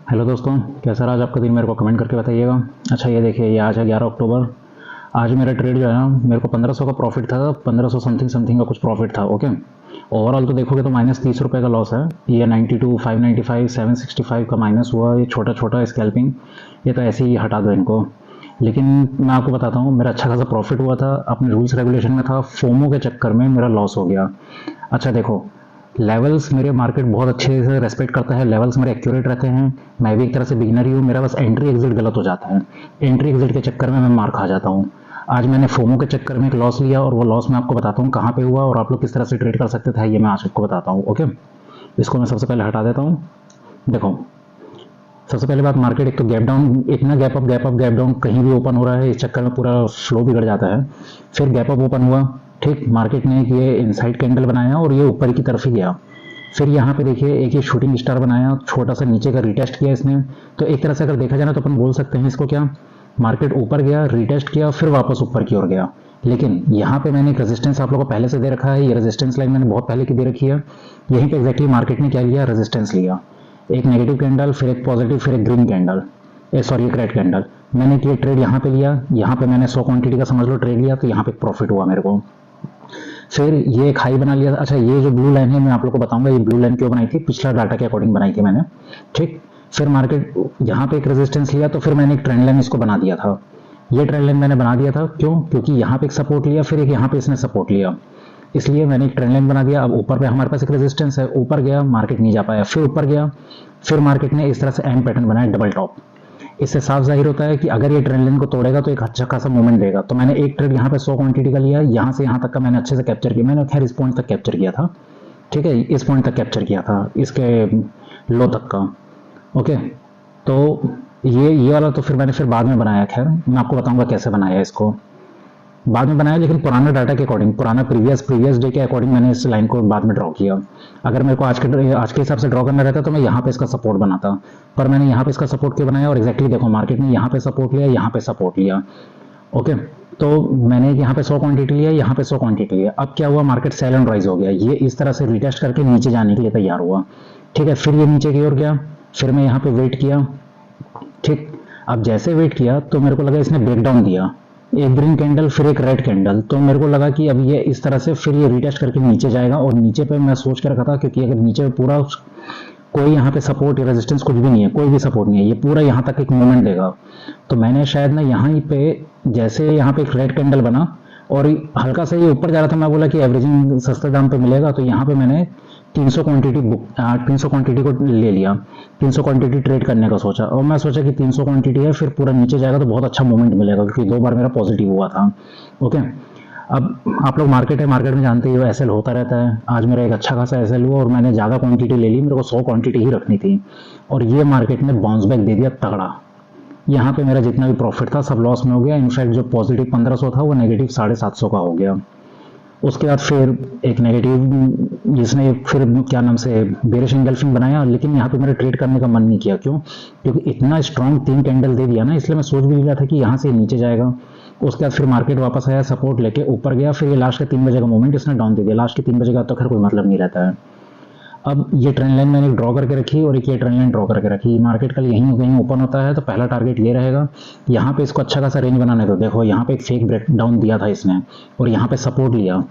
Hello दोस्तों, कैसा रहा आज आपका दिन? मेरे को कमेंट करके बताइएगा। अच्छा, ये देखिए, ये आज है 11 अक्टूबर। आज मेरा ट्रेड जो है ना, मेरे को 1500 का प्रॉफिट था, 1500 समथिंग समथिंग का कुछ प्रॉफिट था। ओके, ओवरऑल तो देखोगे तो -30 रुपये का लॉस है। ये 92, 595, 765 का माइनस हुआ। ये छोटा छोटा स्कैल्पिंग, ये तो ऐसे ही हटा दो इनको। लेकिन मैं आपको बताता हूँ, मेरा अच्छा खासा प्रॉफिट हुआ था, अपने रूल्स रेगुलेशन में था, फोमो के चक्कर में मेरा लॉस हो गया। अच्छा देखो, लेवल्स मेरे मार्केट बहुत अच्छे से रेस्पेक्ट करता है, लेवल्स मेरे एक्यूरेट रहते हैं। मैं भी एक तरह से बिगिनर ही हूँ, मेरा बस एंट्री एग्जिट गलत हो जाता है। एंट्री एग्जिट के चक्कर में मैं मार खा जाता हूँ। आज मैंने फोमो के चक्कर में एक लॉस लिया, और वो लॉस मैं आपको बताता हूँ कहाँ पे हुआ और आप लोग किस तरह से ट्रेड कर सकते थे, ये मैं आज आपको बताता हूँ। ओके, इसको मैं सबसे पहले हटा देता हूँ। देखो, सबसे पहले बात, मार्केट एक तो गैप डाउन, इतना gap up gap up gap down कहीं भी ओपन हो रहा है, इस चक्कर में पूरा फ्लो बिगड़ जाता है। फिर गैप अप ओपन हुआ, ठीक, मार्केट ने ये इनसाइड कैंडल बनाया और ये ऊपर की तरफ ही गया। फिर यहाँ पे देखिए, एक ये शूटिंग स्टार बनाया, छोटा सा नीचे का रिटेस्ट किया इसने। तो एक तरह से अगर देखा जाए ना, तो अपन बोल सकते हैं इसको क्या, मार्केट ऊपर गया, रिटेस्ट किया, फिर वापस ऊपर की ओर गया। लेकिन यहाँ पे मैंने एक रेजिस्टेंस आप लोगों को पहले से दे रखा है, ये रेजिस्टेंस लाइन मैंने बहुत पहले की दे रखी है। यहीं पे एग्जैक्टली मार्केट ने क्या लिया, रेजिस्टेंस लिया। एक नेगेटिव कैंडल, फिर एक पॉजिटिव, फिर एक ग्रीन कैंडल, सॉरी एक रेड कैंडल। मैंने ये ट्रेड यहाँ पे लिया, यहाँ पे मैंने 100 क्वांटिटी का समझ लो ट्रेड लिया, तो यहाँ पे प्रॉफिट हुआ मेरे को। फिर ये एक हाई बना लिया। अच्छा, ये जो ब्लू लाइन है, मैं आप लोग को बताऊंगा ये ब्लू लाइन क्यों बनाई थी, पिछला डाटा के अकॉर्डिंग बनाई थी मैंने, ठीक। फिर मार्केट यहाँ पे एक रेजिस्टेंस लिया, तो फिर मैंने एक ट्रेंड लाइन इसको बना दिया था। ये ट्रेंड लाइन मैंने बना दिया था, क्यों? क्योंकि यहाँ पे एक सपोर्ट लिया, फिर एक यहाँ पे इसने सपोर्ट लिया, इसलिए मैंने एक ट्रेंड लाइन बना दिया। अब ऊपर पे हमारे पास एक रेजिस्टेंस है, ऊपर गया, मार्केट नहीं जा पाया, फिर ऊपर गया, फिर मार्केट ने इस तरह से एम पैटर्न बनाया, डबल टॉप। इससे साफ जाहिर होता है कि अगर ये ट्रेंड लाइन को तोड़ेगा तो एक अच्छा खासा मूवमेंट देगा। तो मैंने एक ट्रेड यहाँ पे 100 क्वांटिटी का लिया, यहाँ से यहाँ तक का मैंने अच्छे से कैप्चर किया। मैंने खैर इस पॉइंट तक कैप्चर किया था, ठीक है, इस पॉइंट तक कैप्चर किया था, इसके लो तक का। ओके, तो ये वाला तो फिर मैंने बाद में बनाया। खैर मैं आपको बताऊंगा कैसे बनाया इसको, बाद में बनाया, लेकिन पुराना डाटा के अकॉर्डिंग, पुराना प्रीवियस डे के अकॉर्डिंग मैंने इस लाइन को बाद में ड्रॉ किया। अगर मेरे को आज के हिसाब से ड्रॉ करना रहता तो मैं यहाँ पे इसका सपोर्ट बनाता, पर मैंने यहाँ पे इसका सपोर्ट क्यों बनाया, और एक्जैक्टली देखो मार्केट ने यहाँ पे सपोर्ट लिया, यहाँ पे सपोर्ट लिया। ओके, तो मैंने यहाँ पे 100 क्वांटिटी लिया, यहाँ पे 100 क्वांटिटी लिया। अब क्या हुआ, मार्केट सेल एंड राइज हो गया, ये इस तरह से रिटेस्ट करके नीचे जाने के लिए तैयार हुआ, ठीक है। फिर ये नीचे की ओर गया, फिर मैं यहाँ पे वेट किया, ठीक। अब जैसे वेट किया तो मेरे को लगा इसने ब्रेकडाउन दिया, एक ग्रीन कैंडल, फिर एक रेड कैंडल, तो मेरे को लगा कि अब ये इस तरह से फिर ये रिटेस्ट करके नीचे जाएगा। और नीचे पे मैं सोच के रखा था, क्योंकि अगर नीचे पे पूरा कोई यहाँ पे सपोर्ट या रेजिस्टेंस कुछ भी नहीं है, कोई भी सपोर्ट नहीं है, ये पूरा यहाँ तक एक मूवमेंट देगा। तो मैंने शायद ना यहाँ पे, जैसे यहाँ पे एक रेड कैंडल बना और हल्का सा ये ऊपर जा रहा था, मैं बोला कि एवरेजिंग सस्ते दाम पे मिलेगा, तो यहाँ पे मैंने 300 क्वांटिटी को ले लिया, 300 क्वांटिटी ट्रेड करने का सोचा। और मैं सोचा कि 300 क्वांटिटी है, फिर पूरा नीचे जाएगा तो बहुत अच्छा मूवमेंट मिलेगा, क्योंकि 2 बार मेरा पॉजिटिव हुआ था। ओके, अब आप लोग मार्केट में जानते ही हो, एसएल होता रहता है। आज मेरा एक अच्छा खासा एसएल हुआ और मैंने ज़्यादा क्वांटिटी ले ली, मेरे को 100 क्वांटिटी ही रखनी थी, और ये मार्केट ने बाउंस बैक दे दिया तगड़ा। यहाँ पे मेरा जितना भी प्रॉफिट था सब लॉस में हो गया। इनफैक्ट जो पॉजिटिव 1500 था वो नेगेटिव 750 का हो गया। उसके बाद फिर एक नेगेटिव, जिसने फिर क्या नाम से बेरिश एंगल्फिंग बनाया, लेकिन यहाँ पे मेरा ट्रेड करने का मन नहीं किया। क्यों? क्योंकि इतना स्ट्रॉन्ग 3 कैंडल दे दिया ना, इसलिए मैं सोच भी लिया था कि यहाँ से नीचे जाएगा। उसके बाद फिर मार्केट वापस आया, सपोर्ट लेके ऊपर गया, फिर ये लास्ट के 3 बजे का मोमेंट इसने डाउन दे दिया। लास्ट के 3 बजे का तो खैर कोई मतलब नहीं रहता है। अब ये ट्रेंड लाइन मैंने ड्रॉ करके रखी और एक ये ट्रेंड लाइन ड्रॉ करके रखी। मार्केट कल यहीं कहीं ओपन होता है तो पहला टारगेट ये रहेगा। यहाँ पे इसको अच्छा खासा रेंज बनाने दो। देखो यहाँ पे एक फेक ब्रेक डाउन दिया था इसने, और यहाँ पे सपोर्ट लिया,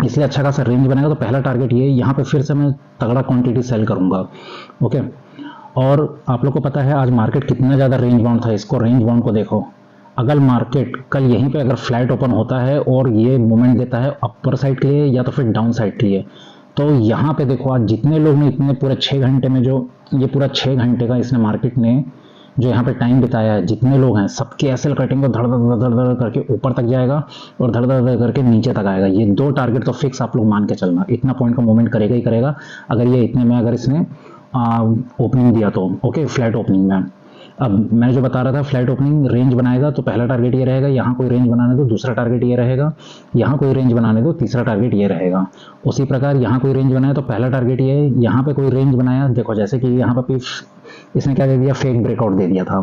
इसलिए अच्छा खासा रेंज बनेगा। तो पहला टारगेट ये, यहाँ पे फिर से मैं तगड़ा क्वांटिटी सेल करूंगा। ओके, और आप लोग को पता है आज मार्केट कितना ज़्यादा रेंज बाउंड था। इसको रेंज बाउंड को देखो, अगर मार्केट कल यहीं पे अगर फ्लैट ओपन होता है और ये मूवमेंट देता है अपर साइड के लिए या तो फिर डाउन साइड के लिए, तो यहाँ पे देखो आज जितने लोग ने इतने पूरे 6 घंटे में, जो ये पूरा 6 घंटे का इसने मार्केट ने जो यहाँ पे टाइम बिताया है, जितने लोग हैं सबके एसएल कटिंग को धड़ धड़ धड़ धड़ करके ऊपर तक जाएगा और धड़ धड़ धड़ करके नीचे तक आएगा। ये 2 टारगेट तो फिक्स आप लोग मान के चलना, इतना पॉइंट का मूवमेंट करेगा ही करेगा। अगर ये इतने में अगर इसने ओपनिंग दिया तो ओके, फ्लैट ओपनिंग में। अब मैं जो बता रहा था, फ्लैट ओपनिंग रेंज बनाएगा तो पहला टारगेट ये रहेगा, यहाँ कोई रेंज बनाने दो, दूसरा टारगेट ये रहेगा, यहाँ कोई रेंज बनाने दो, तीसरा टारगेट ये रहेगा। उसी प्रकार यहाँ कोई रेंज बनाया तो पहला टारगेट ये है, यहाँ पे कोई रेंज बनाया, देखो जैसे कि यहाँ पे इसने क्या दे दिया, फेक ब्रेकआउट दे दिया था।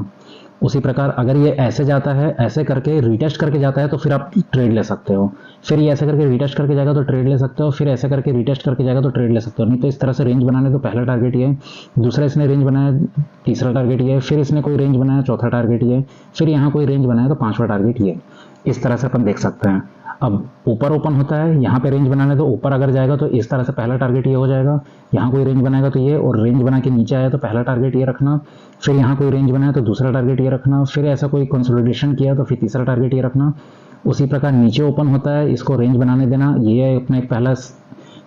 उसी प्रकार अगर ये ऐसे जाता है, ऐसे करके रिटेस्ट करके जाता है तो फिर आप ट्रेड ले सकते हो, फिर ये ऐसे करके रिटेस्ट करके जाएगा तो ट्रेड ले सकते हो, फिर ऐसे करके रिटेस्ट करके जाएगा तो ट्रेड ले सकते हो। नहीं तो इस तरह से रेंज बनाने तो पहला टारगेट ये, दूसरा इसने रेंज बनाया तीसरा टारगेट ये, फिर इसने कोई रेंज बनाया चौथा टारगेट ये, फिर यहाँ कोई रेंज बनाया तो पांचवा टारगेट ये। इस तरह से अपन देख सकते हैं। अब ऊपर ओपन होता है, यहाँ पे रेंज बनाने तो ऊपर अगर जाएगा तो इस तरह से पहला टारगेट ये हो जाएगा, यहाँ कोई रेंज बनाएगा तो ये, और रेंज बना के नीचे आया तो पहला टारगेट ये रखना, फिर यहाँ कोई रेंज बनाया तो दूसरा टारगेट ये रखना, फिर ऐसा कोई कंसोलिडेशन किया तो फिर तीसरा टारगेट ये रखना। उसी प्रकार नीचे ओपन होता है, इसको रेंज बनाने देना, ये अपना एक पहला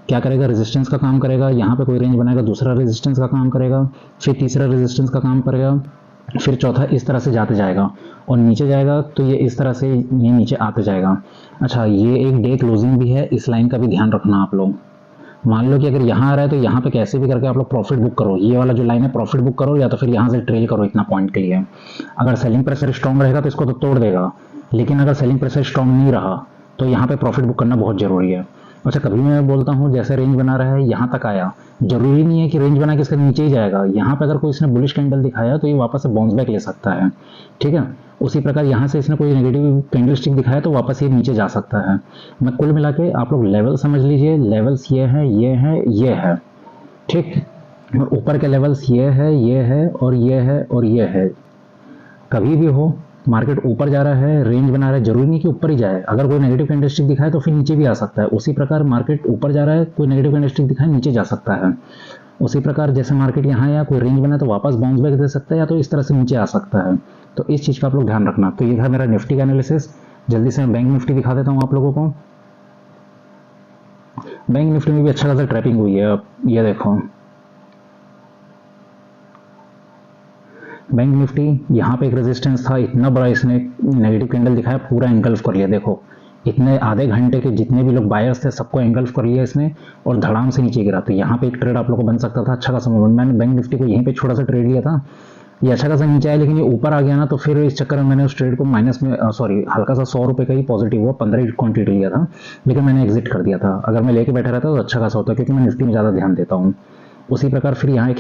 क्या करेगा, रेजिस्टेंस का काम करेगा, यहाँ पे कोई रेंज बनाएगा दूसरा रेजिस्टेंस का काम करेगा, फिर तीसरा रेजिस्टेंस का काम करेगा, फिर चौथा, इस तरह से जाते जाएगा, और नीचे जाएगा तो ये इस तरह से ये नीचे आते जाएगा। अच्छा, ये एक डे क्लोजिंग भी है, इस लाइन का भी ध्यान रखना आप लोग। मान लो कि अगर यहाँ आ रहा है तो यहाँ पे कैसे भी करके आप लोग प्रॉफिट बुक करो, ये वाला जो लाइन है प्रॉफिट बुक करो, या तो फिर यहाँ से ट्रेल करो इतना पॉइंट के लिए। अगर सेलिंग प्रेशर स्ट्रॉन्ग रहेगा तो इसको तो तोड़ देगा, लेकिन अगर सेलिंग प्रेशर स्ट्रॉन्ग नहीं रहा तो यहाँ पे प्रॉफिट बुक करना बहुत जरूरी है। अच्छा, कभी मैं बोलता हूँ जैसे रेंज बना रहा है यहाँ तक आया, जरूरी नहीं है कि रेंज बना के इसके नीचे ही जाएगा, यहाँ पे अगर कोई इसने बुलिश कैंडल दिखाया तो ये वापस से बाउंस बैक ले सकता है, ठीक है। उसी प्रकार यहाँ से इसने कोई नेगेटिव कैंडल स्टिक दिखाया तो वापस ये नीचे जा सकता है। मैं कुल मिला के आप लोग लेवल समझ लीजिए, लेवल्स ये है, ये है, ये है, ठीक, और ऊपर के लेवल्स ये है, ये है, और ये है, और ये है। कभी भी हो मार्केट ऊपर जा रहा है, रेंज बना रहा है, जरूरी नहीं कि ऊपर ही जाए, अगर कोई नेगेटिव कैंडलस्टिक दिखाए तो फिर नीचे भी आ सकता है। उसी प्रकार मार्केट ऊपर जा रहा है, कोई नेगेटिव कैंडलस्टिक दिखाए नीचे जा सकता है। उसी प्रकार जैसे मार्केट यहाँ या कोई रेंज बना तो वापस बाउंस बैक दे सकता है, या तो इस तरह से नीचे आ सकता है। तो इस चीज़ का आप लोग ध्यान रखना। तो ये था मेरा निफ्टी का एनालिसिस। जल्दी से मैं बैंक निफ्टी दिखा देता हूँ आप लोगों को। बैंक निफ्टी में भी अच्छा खासा ट्रैपिंग हुई है। अब ये देखो, बैंक निफ्टी यहाँ पे एक रेजिस्टेंस था, इतना बड़ा इसने नेगेटिव कैंडल दिखाया, पूरा एंगल्फ कर लिया। देखो, इतने आधे घंटे के जितने भी लोग बायर्स थे सबको एंगल्फ कर लिया इसने, और धड़ाम से नीचे गिरा। तो यहाँ पे एक ट्रेड आप लोगों को बन सकता था, अच्छा खासा मूवमेंट। मैंने बैंक निफ्टी को यहीं पे छोटा सा ट्रेड लिया था, ये अच्छा खासा नीचे आया, लेकिन ये ऊपर आ गया ना, तो फिर इस चक्कर में मैंने उस ट्रेड को माइनस में हल्का सा 100 रुपये का ही पॉजिटिव हुआ, 15 क्वांटिटी लिया था, लेकिन मैंने एग्जिट कर दिया था। अगर मैं लेके बैठा रहता तो अच्छा खासा होता, क्योंकि मैं निफ्टी में ज़्यादा ध्यान देता हूँ। उसी प्रकार फिर यहाँ एक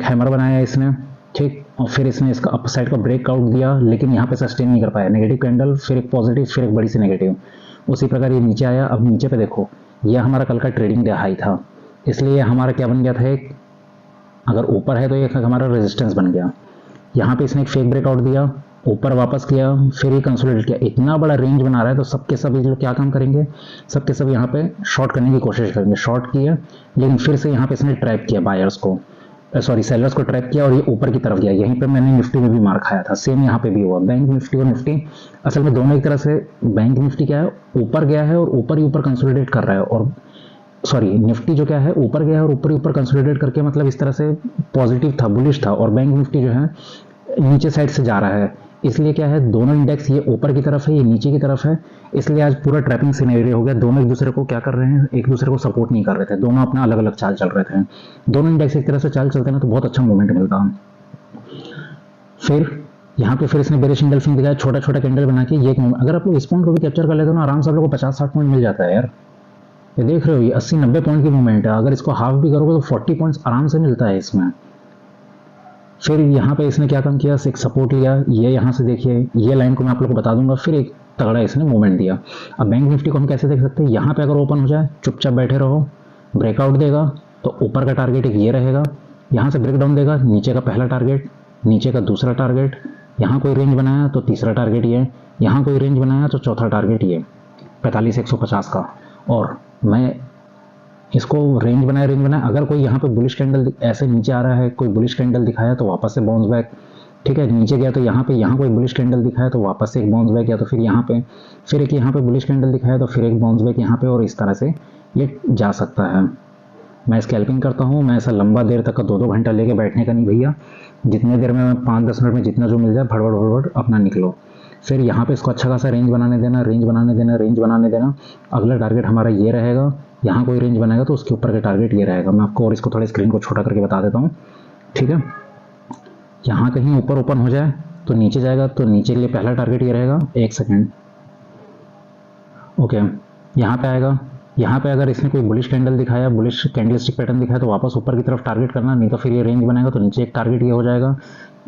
हैमर बनाया इसने, ठीक, और फिर इसने इसका अप साइड का ब्रेकआउट दिया, लेकिन यहाँ पे सस्टेन नहीं कर पाया। नेगेटिव कैंडल, फिर एक पॉजिटिव, फिर एक बड़ी सी नेगेटिव। उसी प्रकार ये नीचे आया। अब नीचे पे देखो, यह हमारा कल का ट्रेडिंग डे हाई था, इसलिए हमारा क्या बन गया था, एक अगर ऊपर है तो ये हमारा रेजिस्टेंस बन गया। यहाँ पे इसने एक फेक ब्रेकआउट दिया, ऊपर वापस किया, फिर ये कंसोलिडेट किया। इतना बड़ा रेंज बना रहा है तो सबके सब ये लोग क्या काम करेंगे, सबके सब यहाँ पे शॉर्ट करने की कोशिश करेंगे। शॉर्ट किया, लेकिन फिर से यहाँ पे इसने ट्रैप किया बायर्स को, सेलर्स को ट्रैप किया, और ये ऊपर की तरफ गया। यहीं पे मैंने निफ्टी में भी मार खाया था, सेम यहाँ पे भी हुआ। बैंक निफ्टी और निफ्टी असल में दोनों एक तरह से, बैंक निफ्टी क्या है, ऊपर गया है और ऊपर ही ऊपर कंसोलिडेट कर रहा है, और निफ्टी जो क्या है ऊपर गया है और ऊपर ही ऊपर कंसोलिडेट करके, मतलब इस तरह से पॉजिटिव था, बुलिश था। और बैंक निफ्टी जो है नीचे साइड से जा रहा है, इसलिए क्या है, दोनों इंडेक्स, ये ऊपर की तरफ है, ये नीचे की तरफ है, इसलिए आज पूरा ट्रैपिंग सिनेरियो हो गया। दोनों एक दूसरे को क्या कर रहे हैं, एक दूसरे को सपोर्ट नहीं कर रहे थे, दोनों अपना अलग अलग चाल चल रहे थे। दोनों इंडेक्स एक तरह से चाल चलते ना तो बहुत अच्छा मूवमेंट मिलता। फिर यहाँ पे फिर इसने बेरिश एंगल्फिंग दिखाया, छोटा छोटा कैंडल बना के। ये अगर आप लोग इस पॉइंट को भी कैप्चर कर लेते हो ना, आराम से आप लोग को 50-60 पॉइंट मिल जाता है यार। ये देख रहे हो, ये 80-90 पॉइंट की मूवमेंट है। अगर इसको हाफ भी करोगे तो 40 पॉइंट्स आराम से मिलता है इसमें। फिर यहाँ पे इसने क्या काम किया, एक सपोर्ट लिया, ये यहाँ से देखिए, ये लाइन को मैं आप लोग को बता दूंगा। फिर एक तगड़ा इसने मूवमेंट दिया। अब बैंक निफ्टी को हम कैसे देख सकते हैं, यहाँ पे अगर ओपन हो जाए, चुपचाप बैठे रहो, ब्रेकआउट देगा तो ऊपर का टारगेट एक ये रहेगा, यहाँ से ब्रेकडाउन देगा, नीचे का पहला टारगेट, नीचे का दूसरा टारगेट, यहाँ कोई रेंज बनाया तो तीसरा टारगेट ये, यहाँ कोई रेंज बनाया तो चौथा टारगेट ये 45-150 का। और मैं इसको रेंज बनाया, अगर कोई यहाँ पे बुलिश कैंडल ऐसे नीचे आ रहा है, कोई बुलिश कैंडल दिखाया तो वापस से बाउंस बैक, ठीक है। नीचे गया तो यहाँ कोई बुलिश कैंडल दिखाया तो वापस से एक बाउंस बैक, या तो फिर यहाँ पे फिर एक यहाँ पे बुलिश कैंडल दिखाया तो फिर एक बाउंस बैक यहाँ पे, और इस तरह से ये जा सकता है। मैं स्कैल्पिंग करता हूँ, मैं ऐसा लंबा देर तक का 2-2 घंटा लेके बैठने का नहीं भैया। जितने देर में मैं 5-10 मिनट में जितना जो मिल जाए भड़बड़ अपना निकलो। फिर यहाँ पे इसको अच्छा खासा रेंज बनाने देना। अगला टारगेट हमारा ये रहेगा, यहाँ कोई रेंज बनाएगा तो उसके ऊपर का टारगेट ये रहेगा। मैं आपको और इसको थोड़ा स्क्रीन को छोटा करके बता देता हूँ, ठीक है। यहाँ कहीं ऊपर ओपन हो जाए तो नीचे जाएगा, तो नीचे के लिए पहला टारगेट ये रहेगा। 1 सेकेंड, ओके। यहाँ पे आएगा यहाँ पे अगर इसने कोई बुलिश कैंडल दिखाया, बुलिश कैंडलस्टिक पैटर्न दिखाया तो वापस ऊपर की तरफ टारगेट करना, नहीं तो फिर ये रेंज बनाएगा तो नीचे एक टारगेट ये हो जाएगा,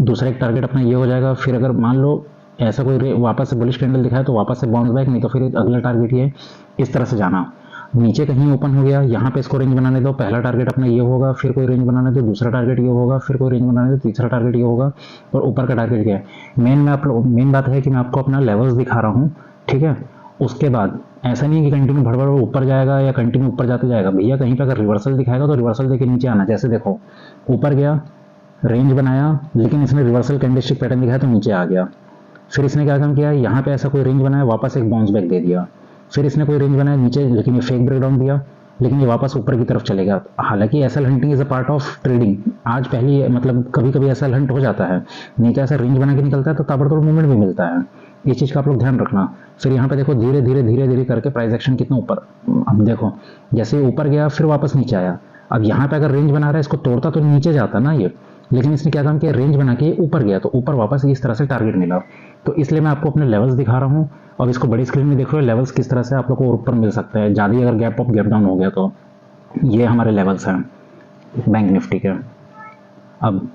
दूसरा एक टारगेट अपना ये हो जाएगा। फिर अगर मान लो ऐसा कोई वापस से बुलिश कैंडल दिखाया तो वापस से बाउंस बैक, नहीं तो फिर अगला टारगेट ये, इस तरह से जाना। नीचे कहीं ओपन हो गया, यहाँ पे इसको रेंज बनाने दो, पहला टारगेट अपना ये होगा, फिर कोई रेंज बनाने दो, दूसरा टारगेट ये होगा, फिर कोई रेंज बनाने दो, तीसरा टारगेट ये होगा, और ऊपर का टारगेट ये है। मेन बात है कि मैं आपको अपना लेवल्स दिखा रहा हूँ, ठीक है। उसके बाद ऐसा नहीं है कि कंटिन्यू भड़बड़ ऊपर जाएगा या कंटिन्यू ऊपर जाते जाएगा। भैया कहीं पे अगर रिवर्सल दिखाएगा तो रिवर्सल देके नीचे आना। जैसे देखो ऊपर गया, रेंज बनाया, लेकिन इसने रिवर्सल कैंडलस्टिक पैटर्न दिखाया तो नीचे आ गया। फिर इसने क्या काम किया, यहाँ पे ऐसा कोई रेंज बनाया, वापस एक बाउंस बैक दे दिया। फिर इसने कोई रेंज बनाया नीचे, लेकिन ये फेक ब्रेकडाउन दिया, लेकिन ये वापस ऊपर की तरफ चलेगा। हालांकि SL hunting is a part of trading. आज पहले मतलब कभी कभी एसएल हंट हो जाता है, नहीं तो ऐसा रेंज बना के निकलता है तो ताबड़तोड़ मूवमेंट भी मिलता है। ये चीज़ का आप लोग ध्यान रखना। फिर यहाँ पे देखो धीरे धीरे करके प्राइस एक्शन कितना ऊपर, अब देखो जैसे ऊपर गया फिर वापस नीचे आया। अब यहाँ पे अगर रेंज बना रहा है, इसको तोड़ता तो नीचे जाता ना ये, लेकिन इसने क्या काम किया, रेंज बना के ऊपर गया तो ऊपर वापस इस तरह से टारगेट मिला। तो इसलिए मैं आपको अपने लेवल्स दिखा रहा हूँ, और इसको बड़ी स्क्रीन में देख रहे हो लेवल्स किस तरह से आप लोग को ऊपर मिल सकते हैं। ज़्यादा अगर गैप अप गैप डाउन हो गया तो ये हमारे लेवल्स हैं बैंक निफ्टी के। अब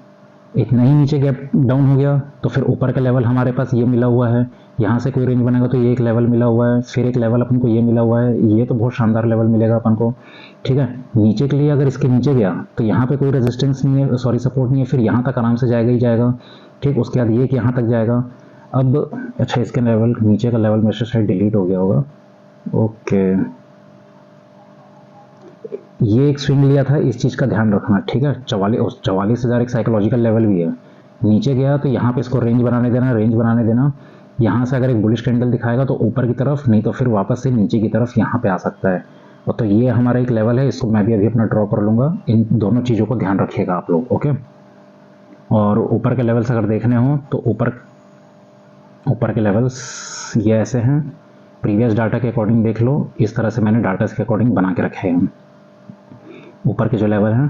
इतना ही नीचे गैप डाउन हो गया तो फिर ऊपर का लेवल हमारे पास ये मिला हुआ है, यहाँ से कोई रेंज बनेगा तो ये एक लेवल मिला हुआ है, फिर एक लेवल अपन को ये मिला हुआ है, ये तो बहुत शानदार लेवल मिलेगा अपन को, ठीक है। नीचे के लिए अगर इसके नीचे गया तो यहाँ पे कोई रेजिस्टेंस नहीं है, सॉरी सपोर्ट नहीं है, फिर यहाँ तक आराम से जाएगा ही जाएगा, ठीक। उसके बाद ये कि यहाँ तक जाएगा। अब अच्छा इसके लेवल नीचे का लेवल मेरे से शायद डिलीट हो गया होगा, ओके। ये एक स्विंग लिया था, इस चीज़ का ध्यान रखना, ठीक है। 44,000 एक साइकोलॉजिकल लेवल भी है। नीचे गया तो यहाँ पे इसको रेंज बनाने देना। यहाँ से अगर एक बुलिश कैंडल दिखाएगा तो ऊपर की तरफ, नहीं तो फिर वापस से नीचे की तरफ यहाँ पे आ सकता है। और तो ये हमारा एक लेवल है, इसको मैं भी अभी अपना ड्रॉ कर लूँगा। इन दोनों चीज़ों को ध्यान रखिएगा आप लोग, ओके। और ऊपर के लेवल्स अगर देखने हो तो ऊपर के लेवल्स ये ऐसे हैं, प्रीवियस डाटा के अकॉर्डिंग देख लो, इस तरह से मैंने डाटा के अकॉर्डिंग बना के रखे हैं। ऊपर के जो लेवल हैं,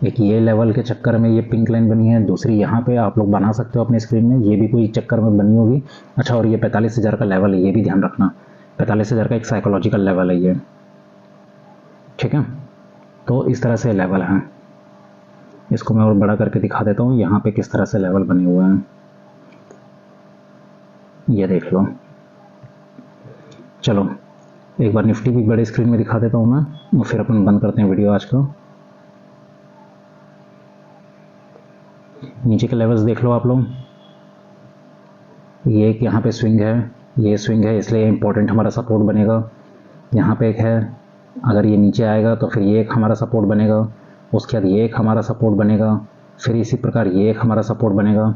एक ये लेवल के चक्कर में ये पिंक लाइन बनी है, दूसरी यहाँ पे आप लोग बना सकते हो अपने स्क्रीन में, ये भी कोई चक्कर में बनी होगी। अच्छा, और ये 45,000 का लेवल है, ये भी ध्यान रखना, 45,000 का एक साइकोलॉजिकल लेवल है ये, ठीक है। तो इस तरह से लेवल हैं। इसको मैं और बड़ा करके दिखा देता हूँ, यहाँ पे किस तरह से लेवल बने हुए हैं, ये देख लो। चलो एक बार निफ्टी भी बड़े स्क्रीन में दिखा देता हूँ मैं, और फिर अपन बंद करते हैं वीडियो आज का। नीचे के लेवल्स देख लो आप लोग, ये एक यहाँ पे स्विंग है, ये स्विंग है इसलिए इम्पोर्टेंट हमारा सपोर्ट बनेगा। यहाँ पे एक है, अगर ये नीचे आएगा तो फिर ये एक हमारा सपोर्ट बनेगा, उसके बाद ये एक हमारा सपोर्ट बनेगा, फिर इसी प्रकार ये एक हमारा सपोर्ट बनेगा,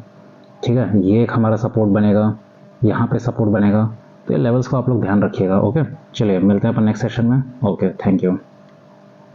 ठीक है। ये एक हमारा सपोर्ट बनेगा, यहाँ पे सपोर्ट बनेगा। तो ये लेवल्स को आप लोग ध्यान रखिएगा, ओके। चलिए मिलते हैं अपन नेक्स्ट सेशन में, ओके, थैंक यू।